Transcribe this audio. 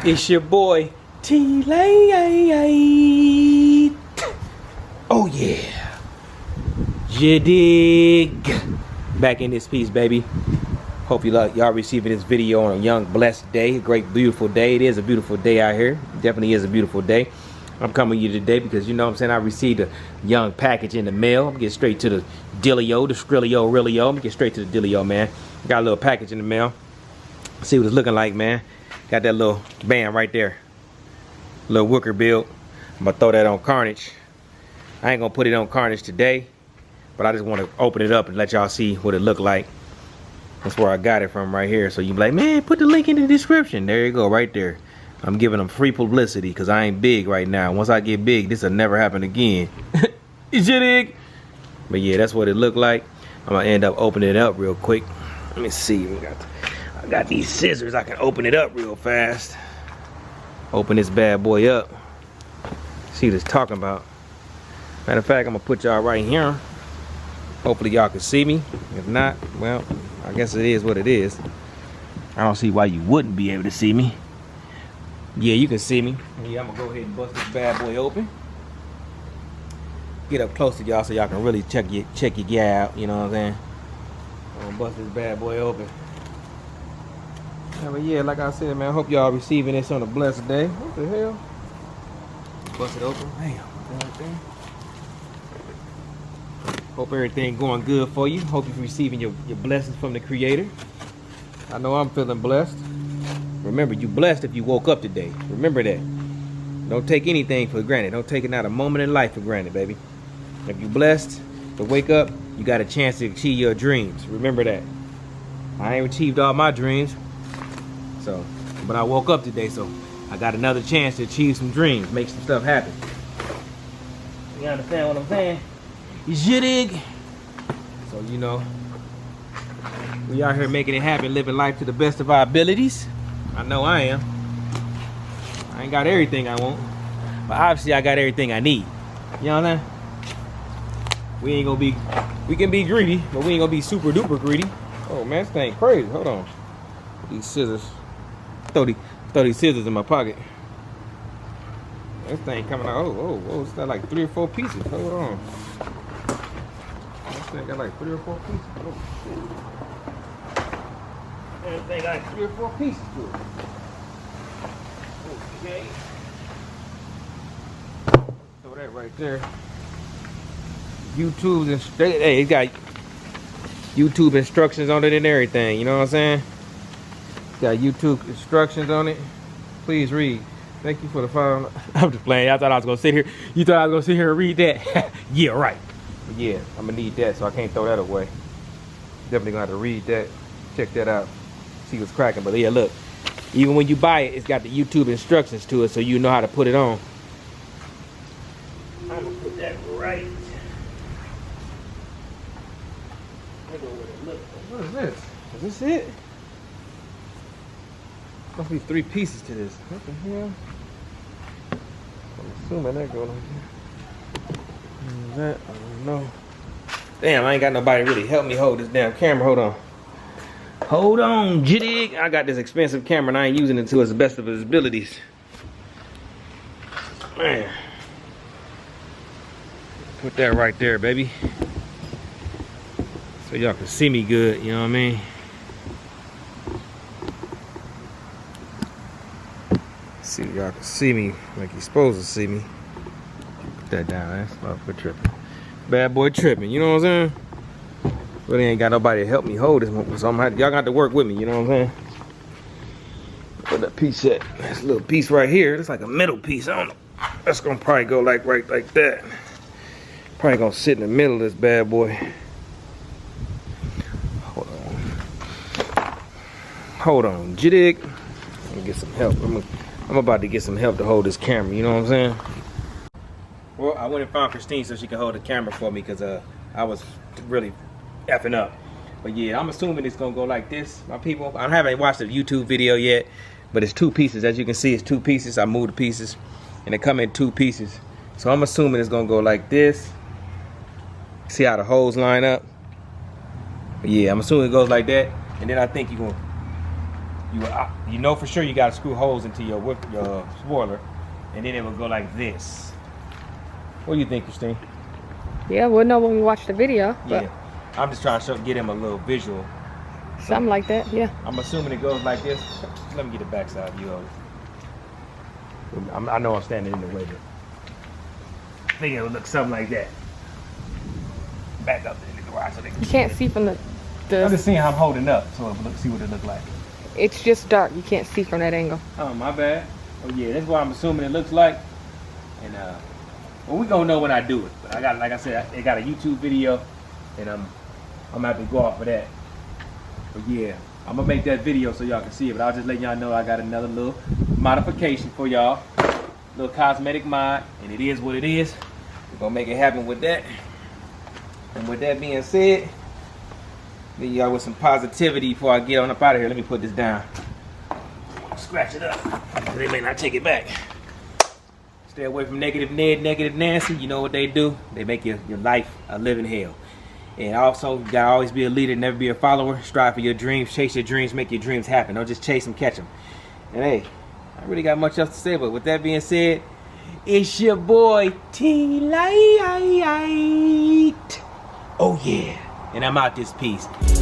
It's your boy T-Lite. Oh yeah. You dig? Back in this piece, baby. Hope y'all receiving this video on a young, blessed day. A great, beautiful day. It is a beautiful day out here. It definitely is a beautiful day. I'm coming to you today because, you know what I'm saying, I received a young package in the mail. I'm gonna get straight to the dealio, the skrillio, realio. I'm gonna get straight to the dealio, man. Got a little package in the mail. See what it's looking like, man. Got that little band right there. Little Wickerbill. I'm gonna throw that on Carnage. I ain't gonna put it on Carnage today, but I just want to open it up and let y'all see what it looked like. That's where I got it from right here. So you be like, man, put the link in the description. There you go, right there. I'm giving them free publicity because I ain't big right now. Once I get big, this will never happen again. Is you dig? But yeah, that's what it looked like. I'm gonna end up opening it up real quick. Let me see. I got these scissors. I can open it up real fast. Open this bad boy up. See what it's talking about. Matter of fact, I'm gonna put y'all right here. Hopefully y'all can see me. If not, well, I guess it is what it is. I don't see why you wouldn't be able to see me. Yeah, you can see me. Yeah, I'm gonna go ahead and bust this bad boy open. Get up close to y'all so y'all can really check your guy out. You know what I'm saying? I'm gonna bust this bad boy open. Yeah, but yeah, like I said, man, I hope y'all receiving this on a blessed day. What the hell? Bust it open. Damn. Hope everything going good for you. Hope you're receiving your blessings from the Creator. I know I'm feeling blessed. Remember, you blessed if you woke up today. Remember that. Don't take anything for granted. Don't take it not a moment in life for granted, baby. If you blessed to wake up, you got a chance to achieve your dreams. Remember that. I ain't achieved all my dreams. So, but I woke up today, so I got another chance to achieve some dreams, make some stuff happen. You understand what I'm saying? You dig? So, you know, we out here making it happen, living life to the best of our abilities. I know I am. I ain't got everything I want, but obviously I got everything I need. You know what I'm saying? We can be greedy, but we ain't gonna be super duper greedy. Oh man, this thing crazy. Hold on. These scissors. Throw these scissors in my pocket. This thing coming out. Oh, it's got like 3 or 4 pieces. Hold on. This thing got like 3 or 4 pieces. Oh shit. This thing got like 3 or 4 pieces to it. Okay. Throw that right there. Hey, it got YouTube instructions on it and everything. You know what I'm saying? Got YouTube instructions on it. Please read. Thank you for the follow. I'm just playing. I thought I was gonna sit here. You thought I was gonna sit here and read that? Yeah, right. But yeah, I'm gonna need that, so I can't throw that away. Definitely gonna have to read that. Check that out. See what's cracking. But yeah, look. Even when you buy it, it's got the YouTube instructions to it, so you know how to put it on. I'm gonna put that right. What is this? Is this it? Must be 3 pieces to this. What the hell? I'm assuming that goes like that. I don't know. Damn, I ain't got nobody really help me hold this damn camera. Hold on. Hold on, jig. I got this expensive camera and I ain't using it to its best of its abilities. Man. Put that right there, baby. So y'all can see me good, you know what I mean? See, y'all can see me like you're supposed to see me. Put that down, that's motherfucker tripping. Bad boy tripping, you know what I'm saying? Really ain't got nobody to help me hold this one, so y'all got to work with me, you know what I'm saying? Where that piece at? This little piece right here, it's like a middle piece, I don't know. That's gonna probably go like right like that. Probably gonna sit in the middle of this bad boy. Hold on, jig. Let me get some help. I'm about to get some help to hold this camera, you know what I'm saying? Well, I went and found Christine so she can hold the camera for me because I was really effing up. But yeah, I'm assuming it's gonna go like this, my people. I haven't watched the YouTube video yet, but it's 2 pieces. As you can see, it's 2 pieces. I moved the pieces and they come in 2 pieces. So I'm assuming it's gonna go like this. See how the holes line up? But yeah, I'm assuming it goes like that. And then I think you're gonna you know for sure you got to screw holes into your spoiler, and then it will go like this. What do you think, Christine? Yeah, we'll know when we watch the video. Yeah, I'm just trying to get him a little visual. Something like that, yeah. I'm assuming it goes like this. Let me get the backside view of it. I know I'm standing in the way, but I think it would look something like that. Back up in the garage so they can You can't see from the I'm just seeing how I'm holding up, so see what it looks like. It's just dark. You can't see from that angle. Oh, my bad. Oh yeah, that's what I'm assuming it looks like. And well, we gonna know when I do it. But I got, like I said, I got a YouTube video, and I'm gonna have to go off of that. But yeah, I'm gonna make that video so y'all can see it. But I'll just let y'all know I got another little modification for y'all, little cosmetic mod, and it is what it is. We're gonna make it happen with that. And with that being said, leave y'all with some positivity before I get on up out of here. Let me put this down. Scratch it up. They may not take it back. Stay away from negative Ned, negative Nancy. You know what they do? They make your life a living hell. And also, you gotta always be a leader, never be a follower. Strive for your dreams, chase your dreams, make your dreams happen. Don't just chase them, catch them. And hey, I really got much else to say, but with that being said, it's your boy T-Lite. Oh yeah. And I'm out this piece.